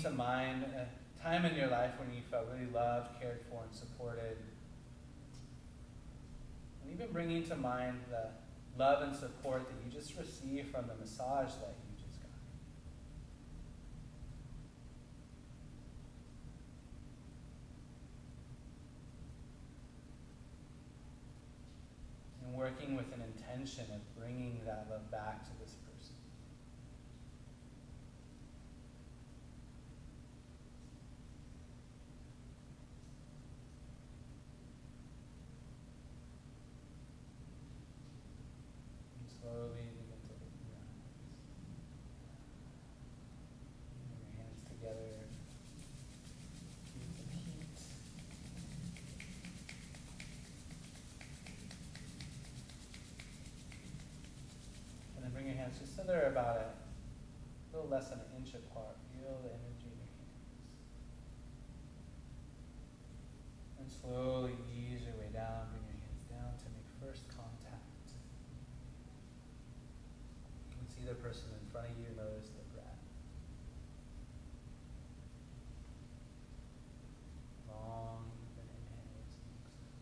bringing to mind a time in your life when you felt really loved, cared for, and supported. And even bringing to mind the love and support that you just received from the massage that you just got. And working with an intention of bringing that love back to this person. Slowly begin to open your eyes. Bring your hands together. Feel the heat. And then bring your hands just so they're about a little less than an inch apart. Feel the energy in your hands. And slowly ease your way down. Bring your hands down to make first contact. See the person in front of you, notice the breath. Long, deep inhales and exhales.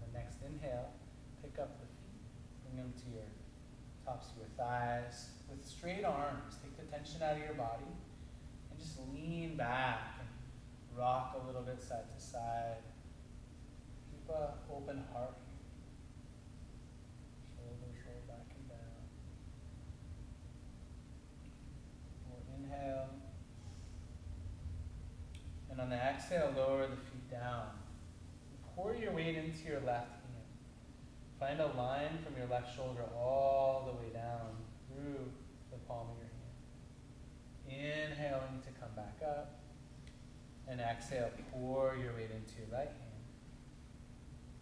The next inhale, pick up the feet, bring them to your tops of your thighs. With straight arms, take the tension out of your body and just lean back. Rock a little bit side to side. Keep an open heart here. Shoulders roll back and down. We'll inhale. And on the exhale, lower the feet down. Pour your weight into your left hand. Find a line from your left shoulder all the way down through the palm of your hand. Inhaling to come back up. And exhale, pour your weight into your right hand.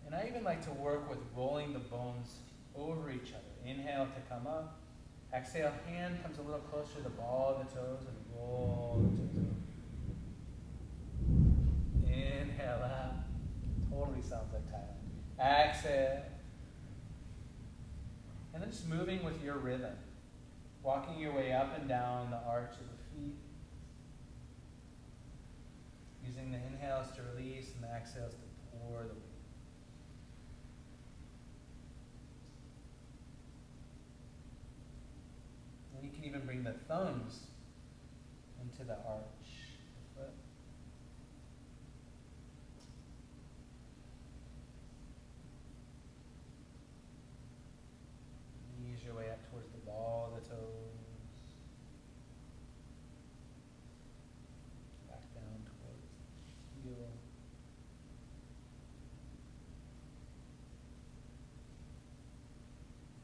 And I even like to work with rolling the bones over each other. Inhale to come up. Exhale, hand comes a little closer to the ball of the toes and roll the toes over. Inhale up. Totally sounds like Thailand. Exhale. And then just moving with your rhythm. Walking your way up and down the arch of the feet. Using the inhales to release and the exhales to pour the weight. And you can even bring the thumbs into the arch of the foot. Ease your way up towards the ball of the toes.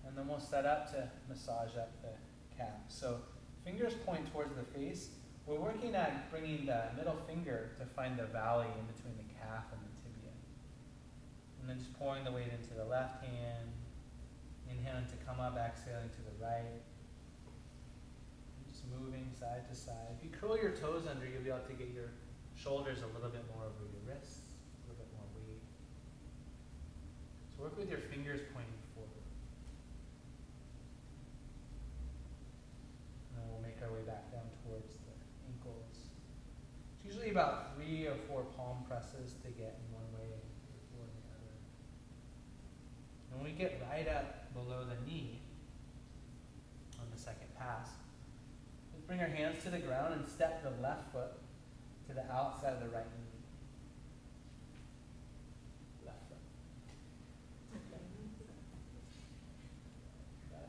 And then we'll set up to massage up the calf. So fingers point towards the face. We're working at bringing the middle finger to find the valley in between the calf and the tibia. And then just pouring the weight into the left hand. Inhaling to come up, exhaling to the right. And just moving side to side. If you curl your toes under, you'll be able to get your shoulders a little bit more over your wrists, a little bit more weight. So work with your fingers pointing forward. And then we'll make our way back down towards the ankles. It's usually about 3 or 4 palm presses to get in one way or the other. And when we get right up below the knee on the second pass, let's bring our hands to the ground and step the left foot to the outside of the right knee. Left foot.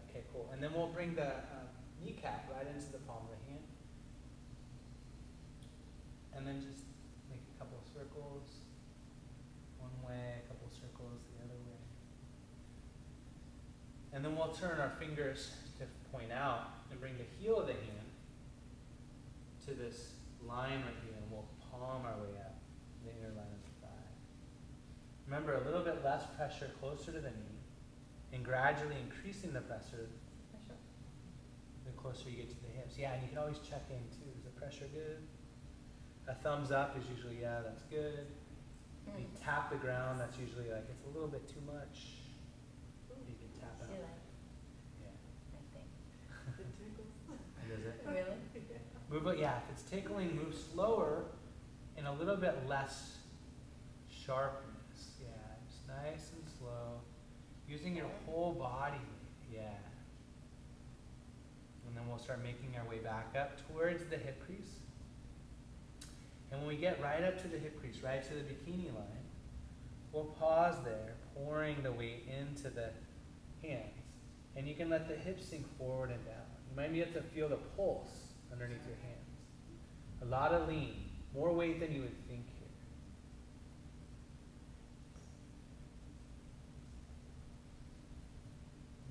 Okay, cool. And then we'll bring the kneecap right into the palm of the hand. And then just make a couple of circles. One way, a couple of circles the other way. And then we'll turn our fingers to point out and bring the heel of the hand to this line right here, and we'll palm our way up the inner line of the thigh. Remember, a little bit less pressure closer to the knee, and gradually increasing the pressure the closer you get to the hips. Yeah, and you can always check in too. Is the pressure good? A thumbs up is usually, yeah, that's good. If you tap the ground, that's usually like it's a little bit too much. You can tap it. Yeah. Does it? Really? Move it, yeah, if it's tickling, move slower and a little bit less sharpness. Yeah, just nice and slow. Using your whole body. Yeah. And then we'll start making our way back up towards the hip crease. And when we get right up to the hip crease, right to the bikini line, we'll pause there, pouring the weight into the hands. And you can let the hips sink forward and down. You might be able to feel the pulse underneath your hands. A lot of lean, more weight than you would think here.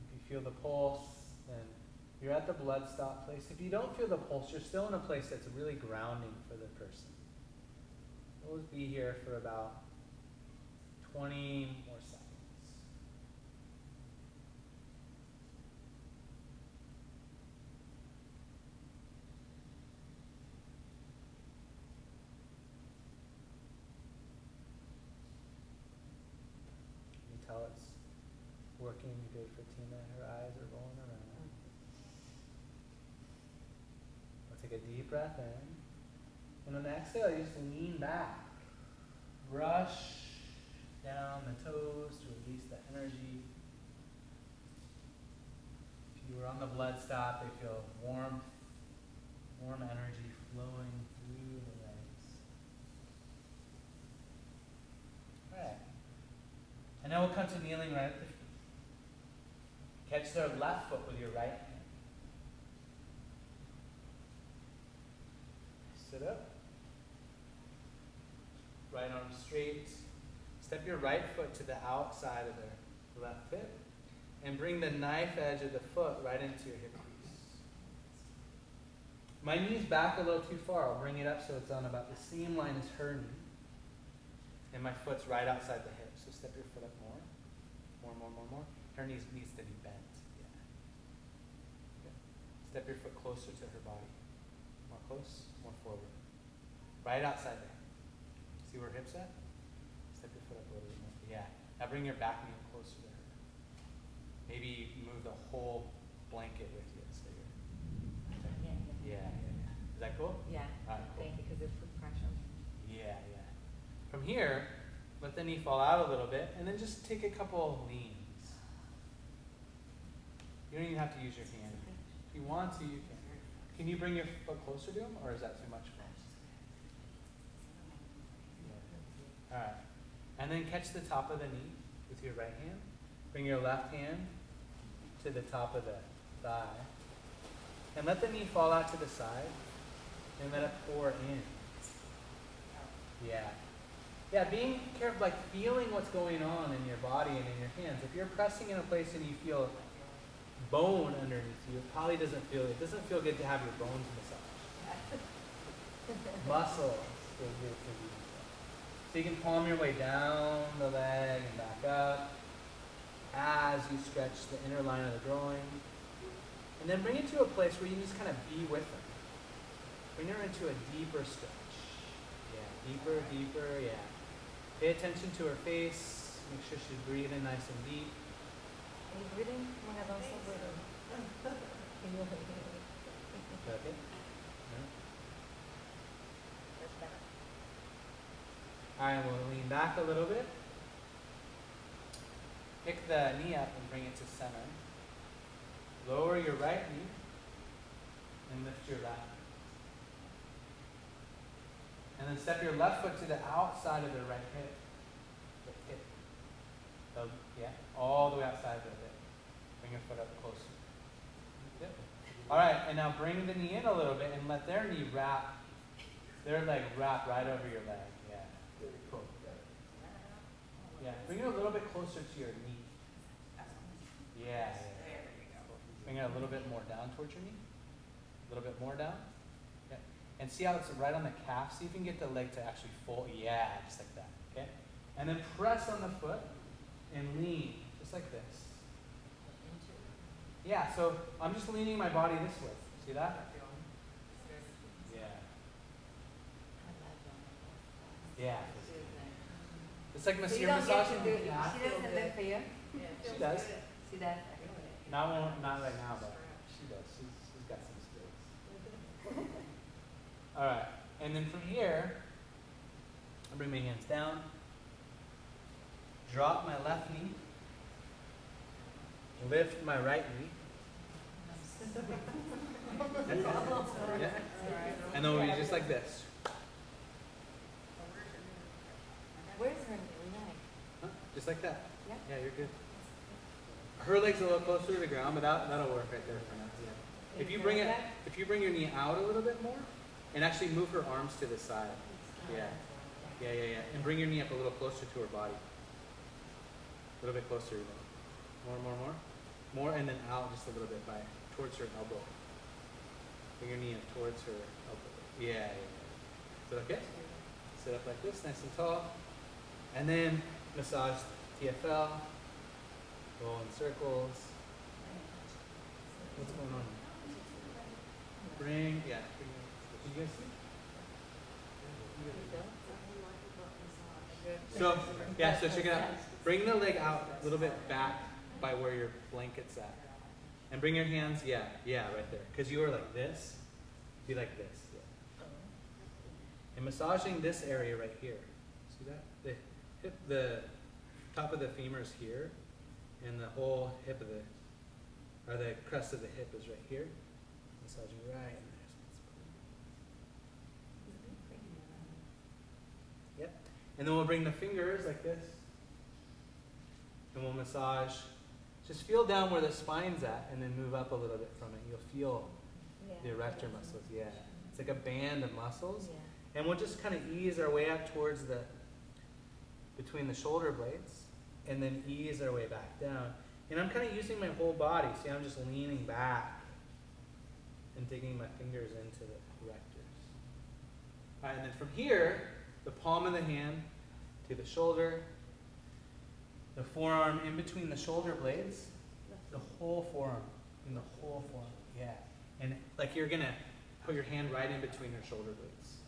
If you feel the pulse, then you're at the blood stop place. If you don't feel the pulse, you're still in a place that's really grounding for the person. We'll be here for about 20 more seconds. You can tell it's working good for Tina. Her eyes are rolling around. We'll take a deep breath in. And on the exhale, you just lean back. Brush down the toes to release the energy. If you were on the blood stop, they feel warm energy flowing through the legs. All right. And now we'll come to kneeling right at the feet. Catch their left foot with your right hand. Sit up. Right arm straight. Step your right foot to the outside of their left hip. And bring the knife edge of the foot right into your hip crease. My knee's back a little too far. I'll bring it up so it's on about the same line as her knee. And my foot's right outside the hip. So step your foot up more. More. Her knee needs to be bent. Yeah. Good. Step your foot closer to her body. More close, more forward. Right outside the hip. See where her hip's at? Step your foot up a little bit more. Yeah. Now bring your back knee closer to her. Maybe move the whole blanket with you. So yeah. Is that cool? Yeah. All right, cool. Thank you, because it put pressure. Yeah. From here, let the knee fall out a little bit, and then just take a couple leans. You don't even have to use your hand. If you want to, you can. Can you bring your foot closer to him, or is that too much for him? All right. And then catch the top of the knee with your right hand. Bring your left hand to the top of the thigh. And let the knee fall out to the side. And let it pour in. Yeah. Yeah, being careful, like feeling what's going on in your body and in your hands. If you're pressing in a place and you feel bone underneath you, it probably doesn't feel good to have your bones massaged. Muscles feel good to be massaged. So you can palm your way down the leg and back up as you stretch the inner line of the groin. And then bring it to a place where you just kind of be with them. Bring her into a deeper stretch. Yeah, deeper, yeah. Pay attention to her face. Make sure she's breathing nice and deep. Are you breathing? Mga daw sa breathing. Okay? No? That's better. Alright, we'll lean back a little bit. Pick the knee up and bring it to center. Lower your right knee and lift your left. And then step your left foot to the outside of the right hip. The hip. All the way outside of the hip. Bring your foot up closer. Good. Alright, and now bring the knee in a little bit and let their knee wrap, their leg wrap right over your leg. Yeah. Cool. Yeah, bring it a little bit closer to your knee. Yeah. Bring it a little bit more down towards your knee. A little bit more down. Okay. And see how it's right on the calf. See if you can get the leg to actually fold. Yeah, just like that. Okay. And then press on the foot and lean, just like this. Yeah, so I'm just leaning my body this way. See that? Yeah. Yeah. It's like So you you're don't get massaging. to do, she doesn't do for you? She does. She does. Not right now, but she does. She's got some skills. All right, and then from here, I bring my hands down, drop my left knee, lift my right knee. Yeah. And then we'll be just like this. Where's her leg? Huh? Just like that. Yeah. Yeah, you're good. Her leg's a little closer to the ground, but that'll work right there for now. Yeah. If you bring your knee out a little bit more, and actually move her arms to the side. Yeah. And bring your knee up a little closer to her body. A little bit closer. More, and then out just a little bit towards her elbow. Bring your knee up towards her elbow. Yeah. Is that okay? Sit up like this, nice and tall. And then massage TFL. Go in circles. What's going on? Bring. Did you guys see? So check it out. Bring the leg out a little bit back by where your blanket's at. And bring your hands, right there. Because you are like this, be like this. Yeah. And massaging this area right here. See that? The hip, the top of the femur is here, and the whole hip of the crest of the hip is right here. Massaging right in there. Yep. And then we'll bring the fingers like this. And we'll massage. Just feel down where the spine's at and then move up a little bit from it. You'll feel the erector muscles. Yeah. It's like a band of muscles. Yeah. And we'll just kind of ease our way up towards between the shoulder blades and then ease our way back down. And I'm kind of using my whole body. See, I'm just leaning back and digging my fingers into the erectors. All right, and then from here, the palm of the hand to the shoulder, the forearm in between the shoulder blades, the whole forearm, yeah. And like you're gonna put your hand right in between your shoulder blades.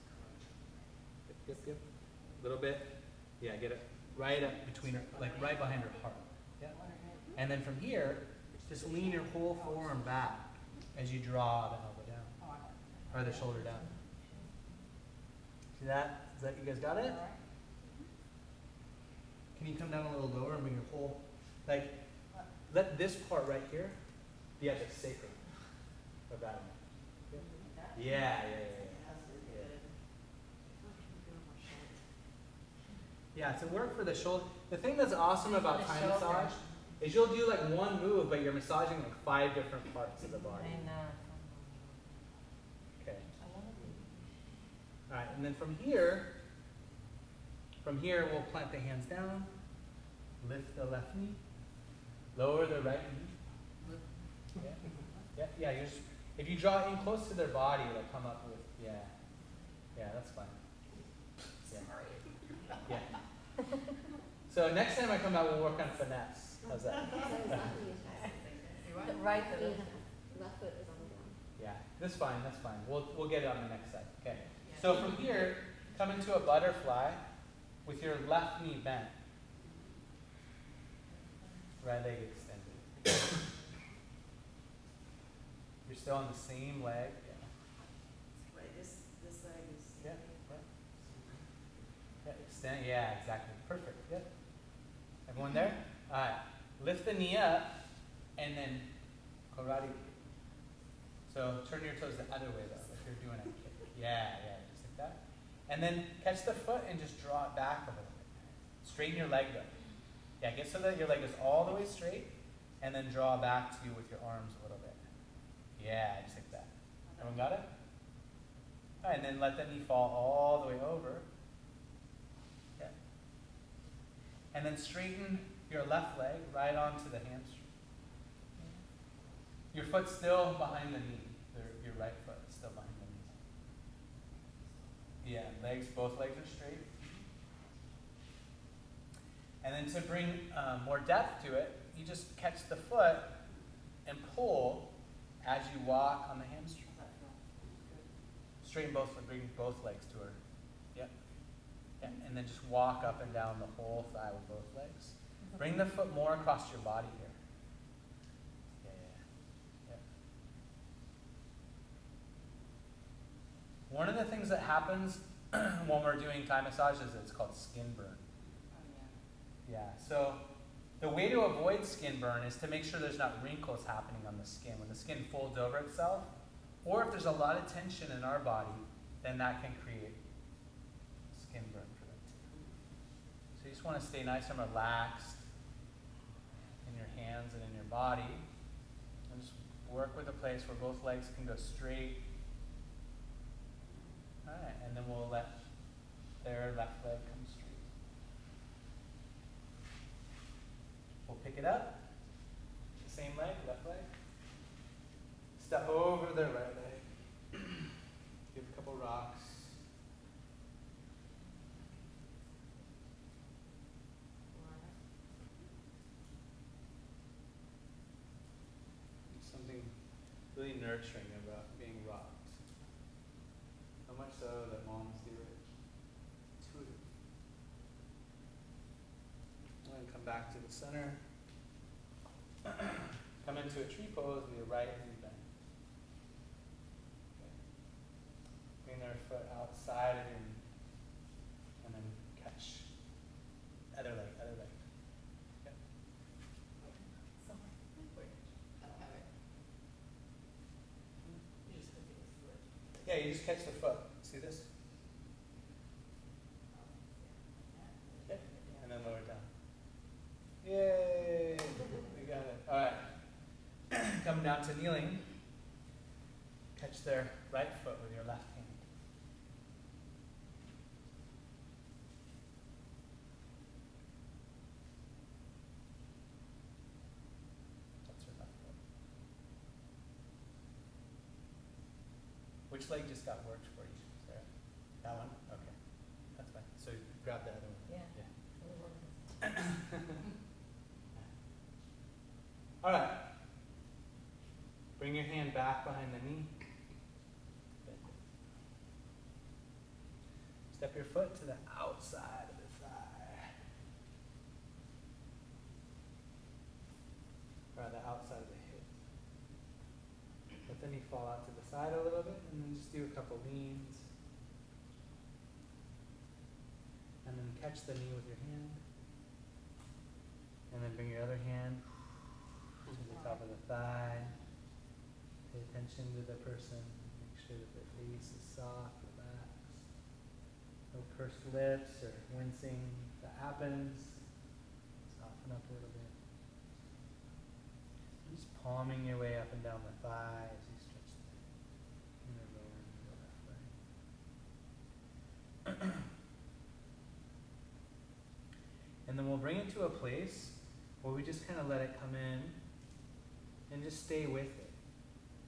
Yep. A little bit. Yeah, get it right up between her, like right behind her heart. Yeah. And then from here, just lean your whole forearm back as you draw the elbow down, or the shoulder down. See that? Is that, you guys got it? Can you come down a little lower and bring your whole, like, let this part right here be at the sacrum of that. Yeah. Yeah, to work for the shoulder. The thing that's awesome about Thai massage is you'll do like one move, but you're massaging like 5 different parts of the body. Okay. All right, and then from here we'll plant the hands down, lift the left knee, lower the right knee. Yeah. You're just, if you draw in close to their body, it'll come up with, yeah, that's fine. Yeah. So next time I come out, we'll work on finesse. How's that? Right foot, left foot is on the ground. Yeah, that's fine. We'll get it on the next side. Okay. So from here, come into a butterfly with your left knee bent. Right leg extended. You're still on the same leg. Yeah. Right, this leg is. Yeah, extend. Yeah, exactly. Perfect. Yep. Everyone there? All right. Lift the knee up, and then karate. So turn your toes the other way though, if you're doing a kick. Yeah, just like that. And then catch the foot and just draw it back a little bit. Straighten your leg though. Yeah, get so that your leg is all the way straight, and then draw back to you with your arms a little bit. Yeah, just like that. Everyone got it? All right, and then let the knee fall all the way over. Yeah. And then straighten your left leg right onto the hamstring. Your foot's still behind the knee. Your right foot is still behind the knee. Yeah, both legs are straight. And then to bring more depth to it, you just catch the foot and pull as you walk on the hamstring. Straighten bring both legs to her. Yep. Yeah, and then just walk up and down the whole thigh with both legs. Bring the foot more across your body here. Yeah. One of the things that happens when we're doing Thai massage is it's called skin burn. Yeah, so the way to avoid skin burn is to make sure there's not wrinkles happening on the skin. When the skin folds over itself, or if there's a lot of tension in our body, then that can create skin burn for them too. So you just want to stay nice and relaxed in your hands and in your body. And just work with a place where both legs can go straight. All right, and then we'll let their left leg come straight. We'll pick it up. The same leg, left leg. Step over their right leg. Give a couple rocks. There's something really nurturing about being rocked. So much so that moms do it intuitively. And then come back to the center. Come into a tree pose with your right knee bent. Okay. Bring their foot outside of your knee. And then catch. Other leg, other leg. Okay. I don't have it. You just look at his foot. Yeah, you just catch the foot. See this? Okay. And then lower it down. Yay! We got it. All right. Come down to kneeling. Catch their right foot with your left hand. That's your left foot. Which leg just got worked for you, Sarah? That one? Okay. That's fine. So grab the other one. Yeah. All right. Bring your hand back behind the knee. Step your foot to the outside of the thigh. Or the outside of the hip. Let the knee fall out to the side a little bit, and then just do a couple leans. And then catch the knee with your hand. And then bring your other hand to the top of the thigh. Pay attention to the person. Make sure that their face is soft, relaxed. No pursed lips or wincing. If that happens, soften up a little bit. Just palming your way up and down the thigh as you stretch the inner lower and the left leg. And then we'll bring it to a place where we just kind of let it come in and just stay with it.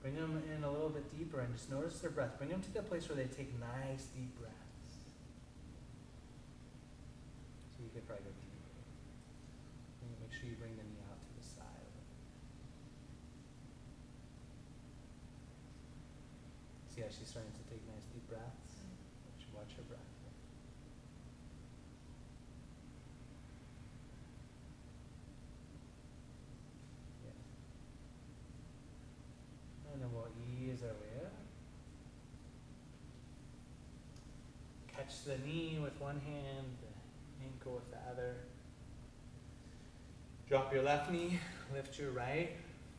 Bring them in a little bit deeper and just notice their breath. Bring them to the place where they take nice deep breaths. So you could probably go deeper. And make sure you bring the knee out to the side of it. See how she's starting to take nice deep breaths? Watch her breath. And then we'll ease our way up. Catch the knee with one hand, the ankle with the other. Drop your left knee, lift your right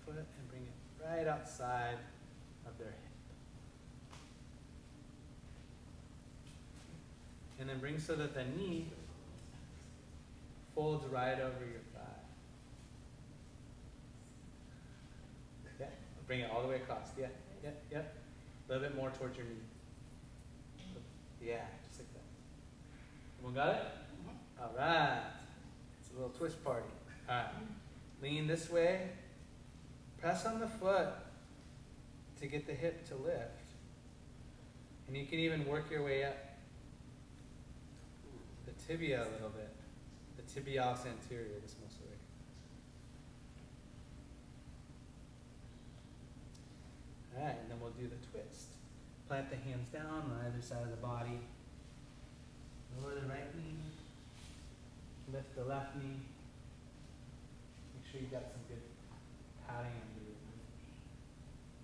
foot, and bring it right outside of their hip. And then bring so that the knee folds right over your thigh. Yeah, bring it all the way across. Yeah, yeah, yeah. A little bit more towards your knee. Yeah, just like that. Everyone got it? All right. It's a little twist party. All right. Lean this way. Press on the foot to get the hip to lift. And you can even work your way up the tibia a little bit. The tibialis anterior, this muscle right here. All right, and then we'll do the twist. Plant the hands down on either side of the body. Lower the right knee. Lift the left knee. Make sure you got some good padding under your knee.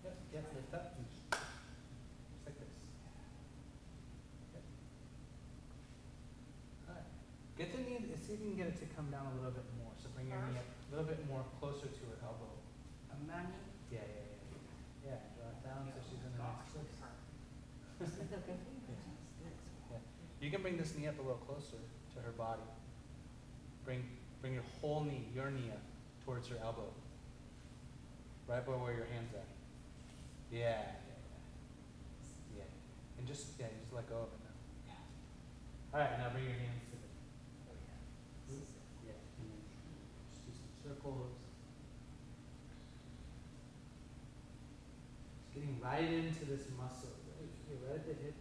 Yep, yep, lift up. Just like this. Yep. Alright. Get the knee, see if you can get it to come down a little bit more. So bring your knee up a little bit more closer to her elbow. Yeah, yeah, yeah. Yeah, draw it down so she's in the next place. Yeah. You can bring this knee up a little closer to her body. Bring your whole knee, your knee up towards her elbow. Right by where your hand's at. Yeah, yeah, yeah. And just let go of it now. Alright, now bring your hands to the yeah. And then just do some circles. Just getting right into this muscle. Right at the hip.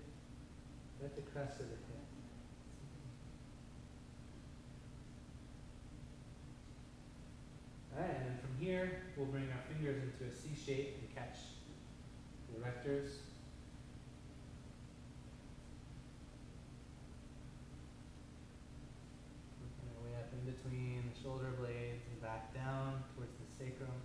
Right at the crest of the hip. Alright, and then from here, we'll bring our fingers into a C shape and catch the erectors. Working our way up in between the shoulder blades and back down towards the sacrum.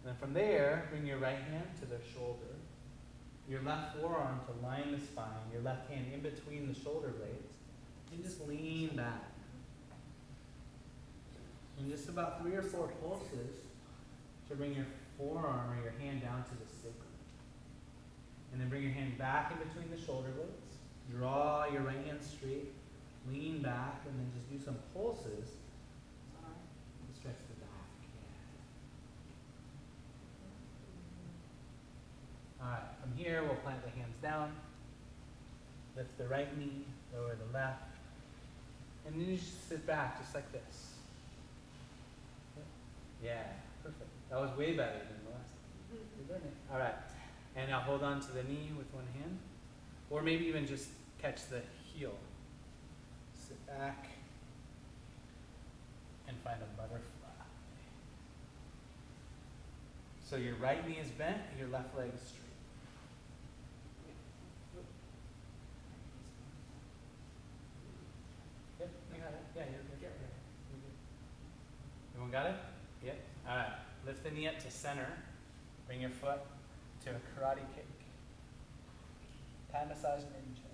And then from there, bring your right hand to the shoulder. Your left forearm to line the spine, your left hand in between the shoulder blades, and just lean back. And just about 3 or 4 pulses to bring your forearm or your hand down to the sacrum. And then bring your hand back in between the shoulder blades. Draw your right hand straight, lean back, and then just do some pulses to stretch the back. Alright, from here we'll plant the hands down, lift the right knee, lower the left, and then you just sit back just like this. Yeah, perfect. That was way better than the last time. You're doing it. Alright, and now hold on to the knee with one hand, or maybe even just catch the heel. Sit back and find a butterfly. So your right knee is bent, your left leg is straight. Yep, you got it. Yeah, you're good. Everyone got it? Yep. Alright. Lift the knee up to center. Bring your foot to a karate kick. Thai massage ninja.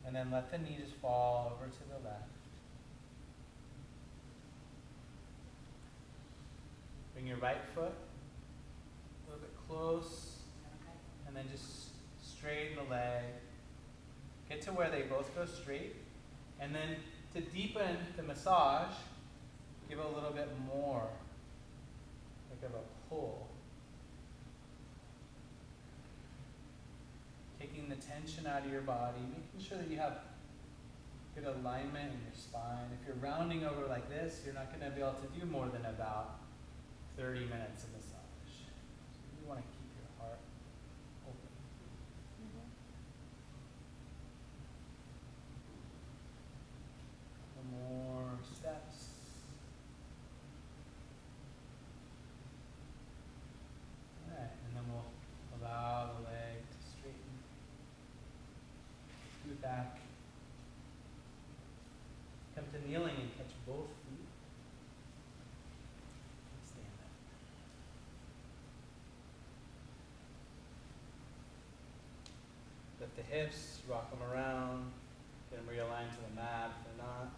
And then let the knee just fall over to the left. Bring your right foot a little bit close. And then just straighten the leg. Get to where they both go straight. And then to deepen the massage, give it a little bit more, like of a pull. Taking the tension out of your body, making sure that you have good alignment in your spine. If you're rounding over like this, you're not going to be able to do more than about 30 minutes of massage. So you want to keep your heart open. More steps. Alright, and then we'll allow the leg to straighten. Scoot back. Come to kneeling and catch both feet. Stand up. Lift the hips, rock them around. Get them realigned to the mat if they're not.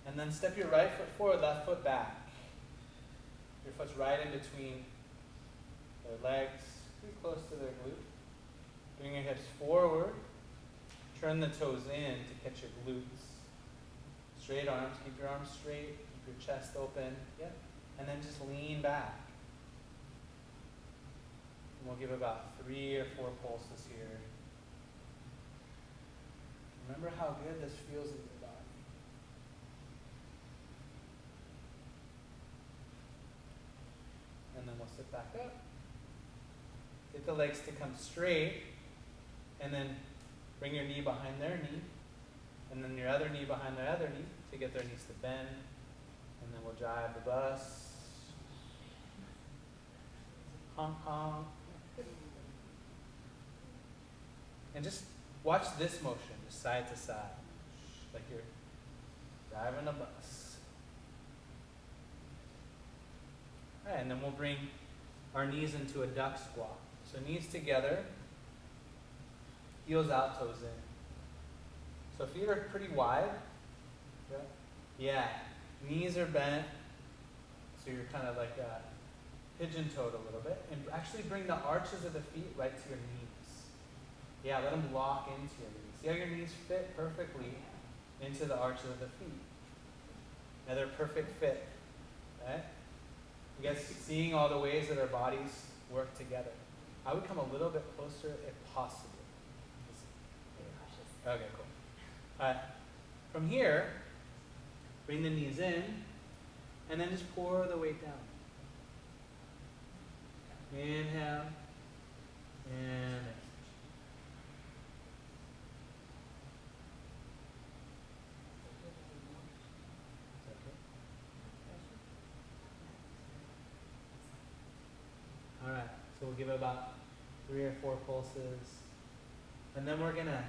And then step your right foot forward, left foot back. Your foot's right in between their legs, pretty close to their glute. Bring your hips forward. Turn the toes in to catch your glutes. Straight arms, keep your arms straight, keep your chest open. Yep. And then just lean back. And we'll give about 3 or 4 pulses here. Remember how good this feels in your body. And then we'll sit back up. Get the legs to come straight. And then bring your knee behind their knee. And then your other knee behind their other knee to get their knees to bend and And then we'll drive the bus. Honk, honk. And just watch this motion, just side to side, like you're driving a bus. All right, and then we'll bring our knees into a duck squat. So knees together, heels out, toes in. So feet are pretty wide. Yeah. Knees are bent, so you're kind of like pigeon-toed a little bit. And actually bring the arches of the feet right to your knees. Yeah, let them lock into your knees. See how your knees fit perfectly into the arches of the feet. Now they're perfect fit. Right? You guys seeing all the ways that our bodies work together. I would come a little bit closer if possible. Okay, cool. All right. From here, bring the knees in, and then just pour the weight down. Inhale, and all right, so we'll give it about 3 or 4 pulses. And then we're going to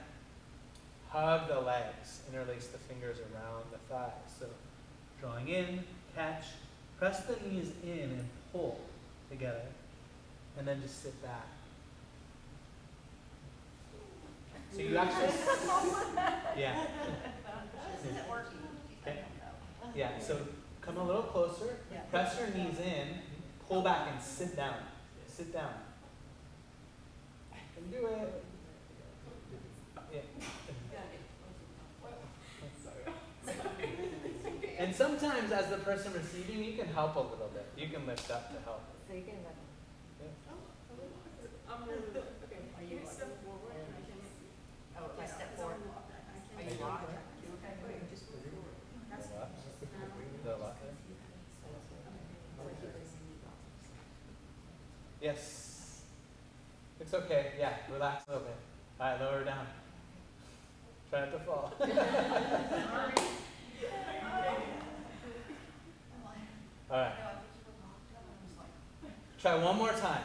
hug the legs, interlace the fingers around the thighs. So drawing in, catch, press the knees in and pull together. And then just sit back. So you actually, yeah. This isn't working. Okay. Yeah, so come a little closer, press your knees in, pull back and sit down. Sit down. You can do it. Yeah. And sometimes as the person receiving, you can help a little bit. You can lift up to help. So you can I'm really okay. Are you step forward? Oh, if I step forward. Are you locked? You okay? Just move forward. The left. Yes. It's okay. Yeah, relax a little bit. All right, lower her down. Try not to fall. All right. Try one more time.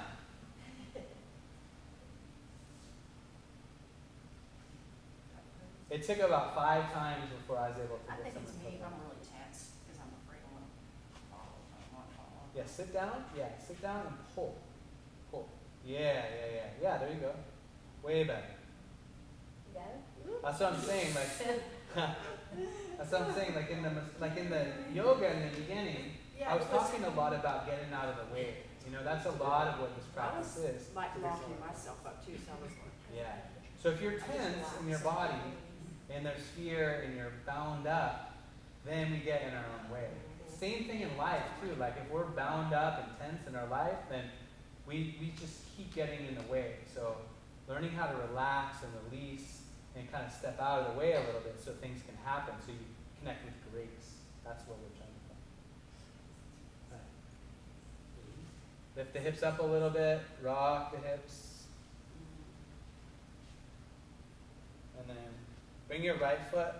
It took about 5 times before I was able to I get think someone it's to me. fall. I'm really tense because I'm afraid I'm going to fall. I want to fall. Yeah, sit down. Yeah, sit down and pull. Pull. Yeah. Yeah, there you go. Way better. You got it? That's what I'm saying. Like, that's what I'm saying. Like in the yoga in the beginning, I was talking a lot about getting out of the way. You know, that's a lot of what this practice is. Like locking myself up too, so I was like, Yeah. So if you're tense in your body, and there's fear, and you're bound up, then we get in our own way. Same thing in life too. Like if we're bound up and tense in our life, then we just keep getting in the way. So learning how to relax and release and kind of step out of the way a little bit so things can happen. So you connect with grace. That's what we're trying to do. All right. Lift the hips up a little bit. Rock the hips. And then bring your right foot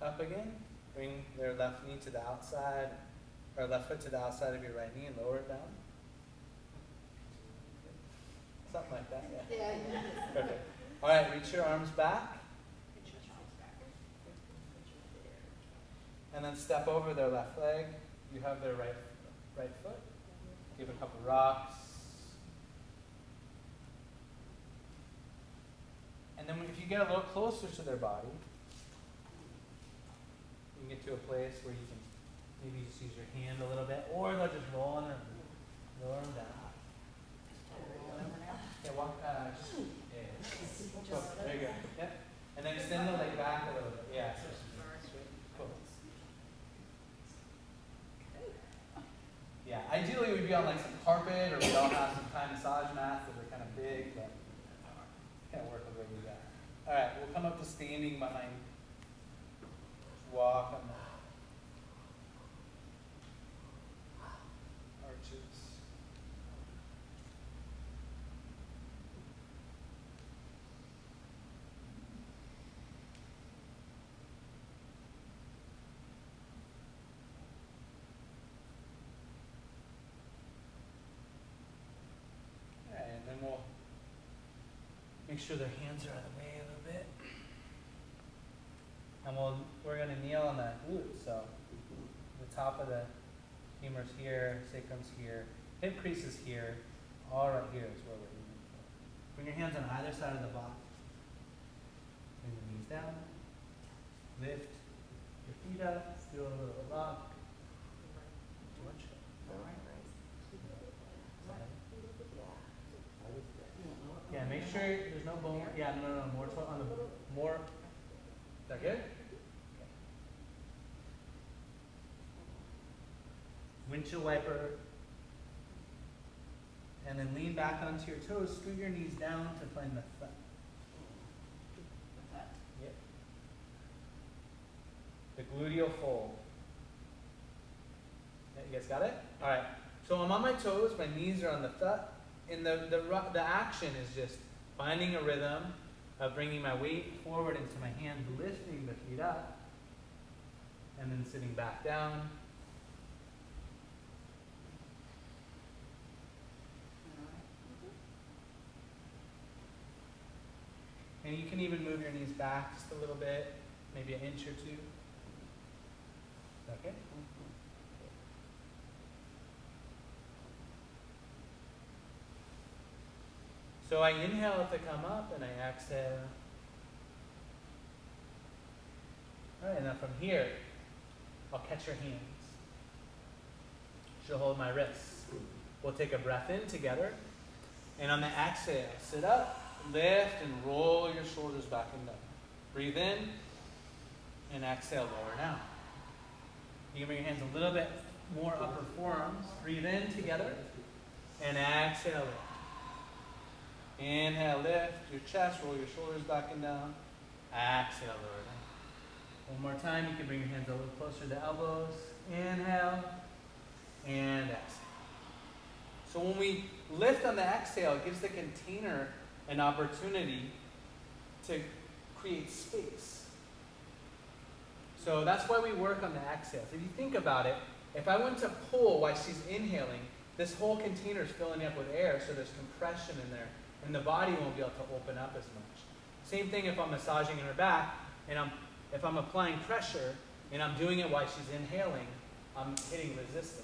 up again. Bring your left knee to the outside, or left foot to the outside of your right knee and lower it down. Something like that, yeah. yeah. Perfect. All right, reach your arms back. And then step over their left leg. You have their right foot. Give a couple rocks. And then if you get a little closer to their body, you can get to a place where you can maybe just use your hand a little bit, or they'll just roll on them, lower them down. Yeah, walk, just, yeah. Cool. There you go. Yep. And then extend the leg back a little bit. Yeah. Cool. Yeah, ideally we'd be on like some carpet, or we'd all have some kind of massage mats that are kind of big, but can't work with what we got. All right, we'll come up to standing behind. Walk on the arches. Make sure their hands are out of the way a little bit. And we're going to kneel on the glutes. So the top of the femur's here, sacrum's here, hip crease is here. All right here is where we're aiming for. Bring your hands on either side of the body. Bring the knees down. Lift your feet up. Do a little rock. George. Yeah, make sure there's no bone. Yeah, no, more. Is that good? Okay. Windshield wiper. And then lean back onto your toes. Scoot your knees down to find the thud. Yep. The gluteal fold. Yeah, you guys got it? All right. So I'm on my toes. My knees are on the thud. And the action is just finding a rhythm of bringing my weight forward into my hand, lifting the feet up, and then sitting back down. And you can even move your knees back just a little bit, maybe an inch or two. Okay? So I inhale to come up and I exhale. All right, now from here, I'll catch your hands. She'll hold my wrists. We'll take a breath in together. And on the exhale, sit up, lift, and roll your shoulders back and down. Breathe in, and exhale, lower down. You can bring your hands a little bit more upper forearms. Breathe in together, and exhale, lift. Inhale, lift your chest, roll your shoulders back and down. Exhale, lower down. One more time, you can bring your hands a little closer to elbows. Inhale, and exhale. So when we lift on the exhale, it gives the container an opportunity to create space. So that's why we work on the exhales. If you think about it, if I went to pull while she's inhaling, this whole container is filling up with air, so there's compression in there. And the body won't be able to open up as much. Same thing if I'm massaging in her back, and if I'm applying pressure, and I'm doing it while she's inhaling, I'm hitting resistance.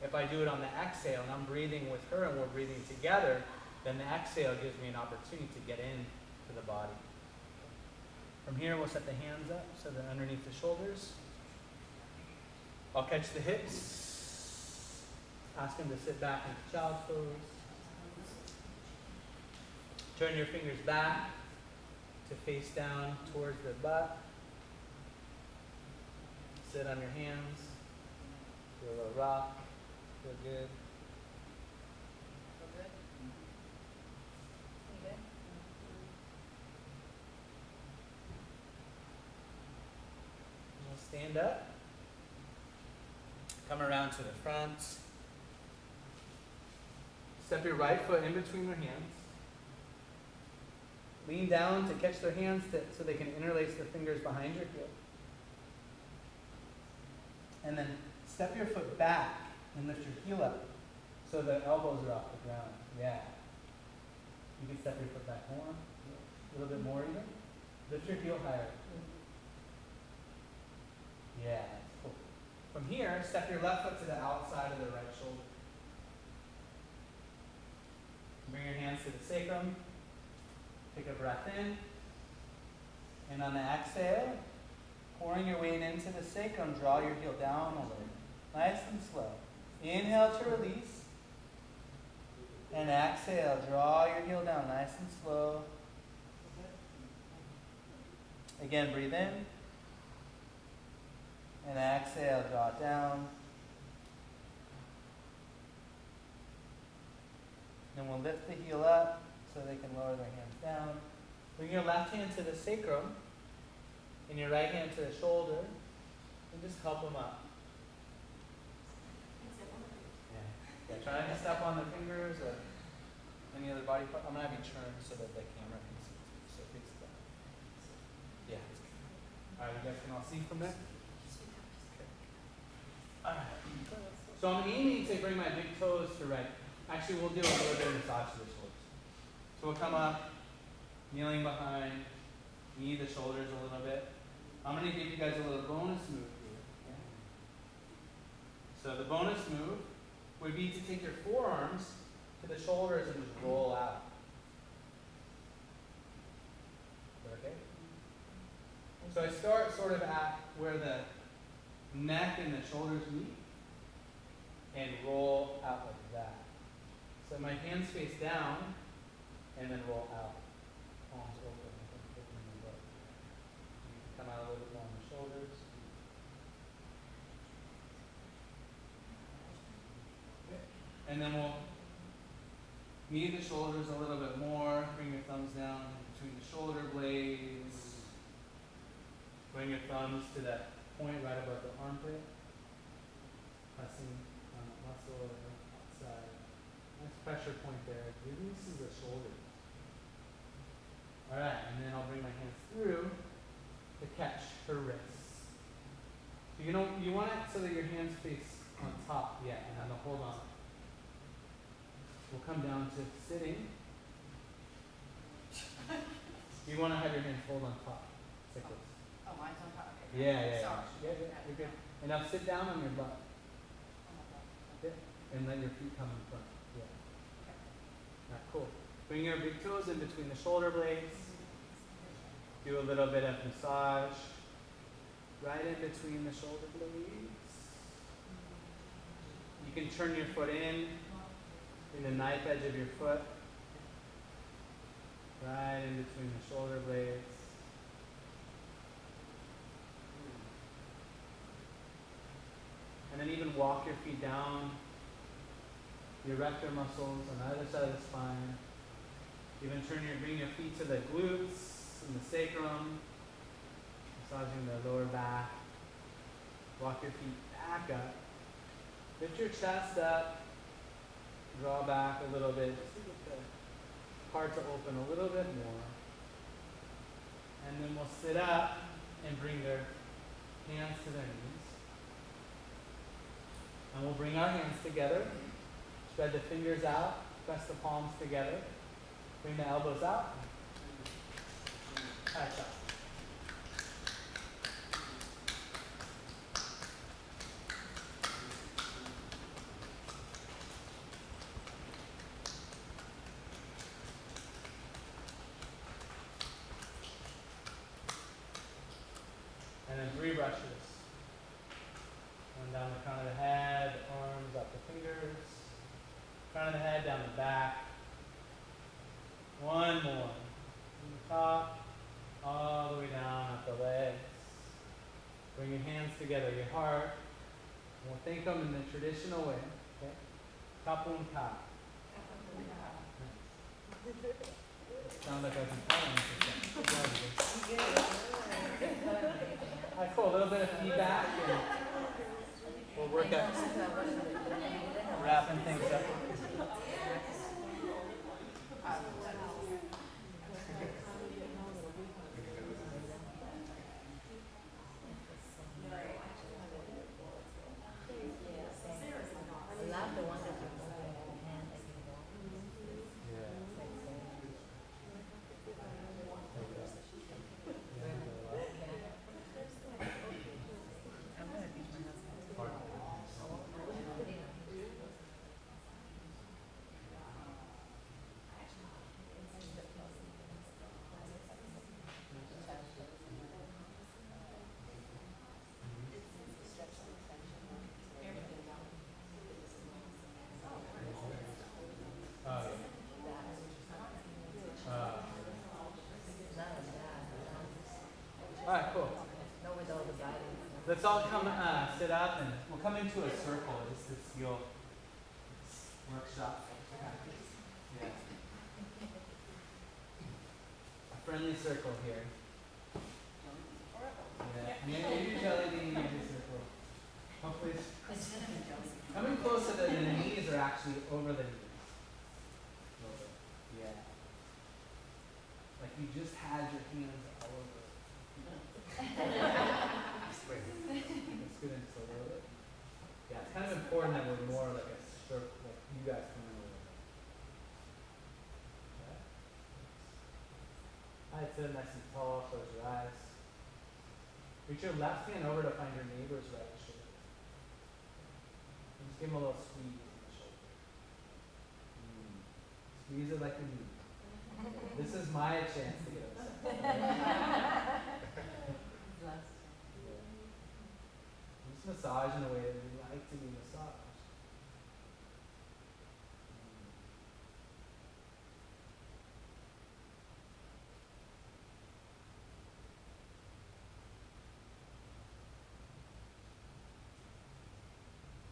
If I do it on the exhale, and I'm breathing with her, and we're breathing together, then the exhale gives me an opportunity to get into the body. From here, we'll set the hands up, so they're underneath the shoulders. I'll catch the hips. Ask them to sit back into child's pose. Turn your fingers back to face down towards the butt. Sit on your hands. Do a little rock. Feel good. Feel good? You good? We'll stand up. Come around to the front. Step your right foot in between your hands. Lean down to catch their hands so they can interlace their fingers behind your heel. And then step your foot back and lift your heel up so the elbows are off the ground. Yeah. You can step your foot back more, a little bit more even. Lift your heel higher. Yeah, cool. From here, step your left foot to the outside of the right shoulder. Bring your hands to the sacrum. Take a breath in. And on the exhale, pouring your weight into the sacrum, draw your heel down a little. Nice and slow. Inhale to release. And exhale, draw your heel down nice and slow. Again, breathe in. And exhale, draw it down. Then we'll lift the heel up so they can lower their hands down. Bring your left hand to the sacrum and your right hand to the shoulder and just help them up. Yeah. Try not to step on the fingers or any other body part. I'm going to have you turn so that the camera can see too. So face it down. Yeah. All right, you guys can all see from there? Okay. All right. So I'm aiming to bring my big toes to right. Actually, we'll do a little bit of massage to the shoulders. So we'll come up, Kneeling behind, knee the shoulders a little bit. I'm going to give you guys a little bonus move here. Okay? So the bonus move would be to take your forearms to the shoulders and just roll out. Okay? So I start sort of at where the neck and the shoulders meet and roll out like that. So my hands face down and then roll out. Palms open, opening the book. Come out a little bit more on the shoulders. Okay. And then we'll knee the shoulders a little bit more. Bring your thumbs down between the shoulder blades. Bring your thumbs to that point right above the armpit. Pressing on the muscle outside. Nice pressure point there. Releases the shoulders. Alright, and then I'll bring my hands through to catch her wrists. So you want it so that your hands face on top, yeah, and then hold on. We'll come down to sitting. You want to have your hands hold on top. Like this. Oh, mine's on top. Okay. Yeah. Sorry. Yeah, you're good. And now sit down on your butt. Yeah. And let your feet come in front. Yeah. Okay. Alright, cool. Bring your big toes in between the shoulder blades. Do a little bit of massage right in between the shoulder blades. You can turn your foot in the knife edge of your foot. Right in between the shoulder blades. And then even walk your feet down your erector muscles on either side of the spine. Even bring your feet to the glutes and the sacrum, massaging the lower back. Walk your feet back up. Lift your chest up. Draw back a little bit, just to get the heart to open a little bit more. And then we'll sit up and bring their hands to their knees. And we'll bring our hands together. Spread the fingers out. Press the palms together. Bring the elbows out. Catch up. And then 3 brushes. One down the crown of the head, arms up the fingers. Crown of the head, down the back. One more. From the top, all the way down at the legs. Bring your hands together, your heart. And we'll thank them in the traditional way. Okay? Kap Khun Krap. Sounds like I've been telling you. Alright, cool. A little bit of feedback. And we'll work at wrapping things up. Alright, cool. Let's all come sit up and we'll come into a circle just to seal this workshop. Yeah. A friendly circle here. Yeah. Maybe jelly bean, maybe circle. Hopefully it's coming close so that the knees are actually over the knees. Yeah. Like you just had your hands all over. Let's get into a little bit. Yeah, it's kind of important that we're more like a circle, like you guys come in a little bit. Okay? sit up nice and tall, close your eyes. Reach your left hand over to find your neighbor's right shoulder. And just give him a little squeeze on the shoulder. Squeeze it like you need. This is my chance to get upset. Just massage in a way that you like to be massaged.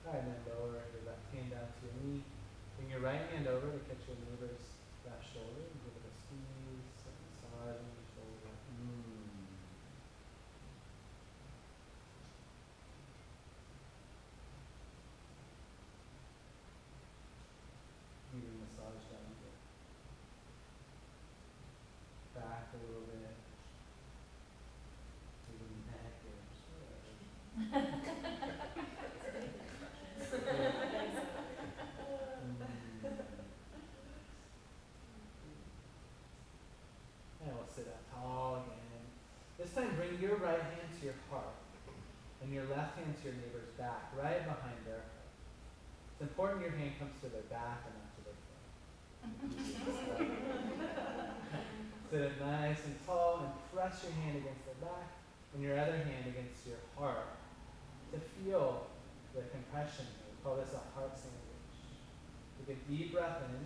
Alright, and then lower your left hand down to your knee. Bring your right hand over to catch your neighbor's left shoulder and give it a squeeze, a massage on the shoulder. Even massage down here. Back a little bit. To the neck or And we'll sit up tall again. This time bring your right hand to your heart and your left hand to your neighbor's back, right behind their heart. It's important your hand comes to their back and not to their front. Sit up nice and tall and press your hand against their back and your other hand against your heart to feel the compression. We call this a heart sandwich. Take a deep breath in.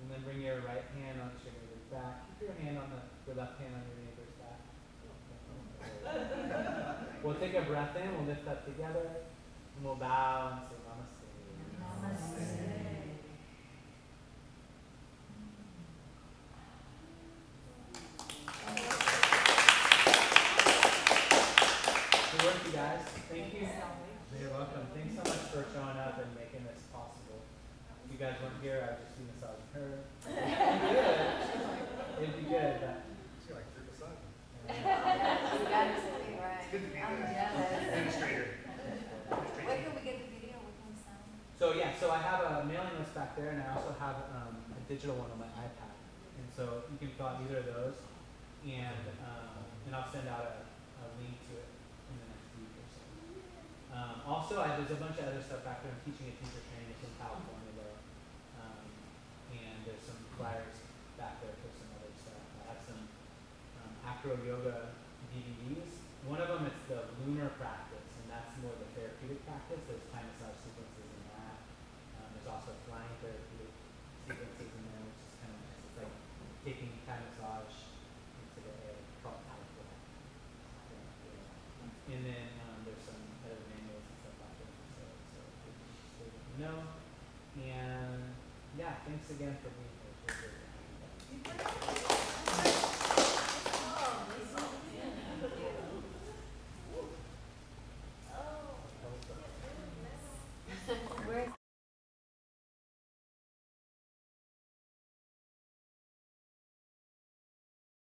And then bring your right hand onto your neighbor's back. Keep your left hand on your neighbor's back. We'll take a breath in, we'll lift up together, and we'll bow and say namaste. Namaste. Good work, you guys. Thank you. You're welcome. Thanks so much for showing up and making this possible. If you guys weren't here, I'd just be massaging her. It'd be good, but She like took us up. You got to say it right. It's good to be I'm the jealous. administrator. Where can we get the video? What can we sound? so yeah, so I have a mailing list back there, and I also have a digital one on my iPad. And so you can fill out either of those, and I'll send out a link to it in the next week or so. Also, there's a bunch of other stuff back there. I'm teaching a teacher training in California though, and there's some flyers back there for some other stuff. I have some acro yoga DVDs. One of them is the lunar practice, and that's more the therapeutic practice. There's Thai massage sequences in that. There's also flying therapeutic sequences in there, which is kind of nice. It's like taking Thai massage into the air, called paddleboat. And then there's some other manuals and stuff like that. So let me know. And yeah, thanks again for being here. It's really great.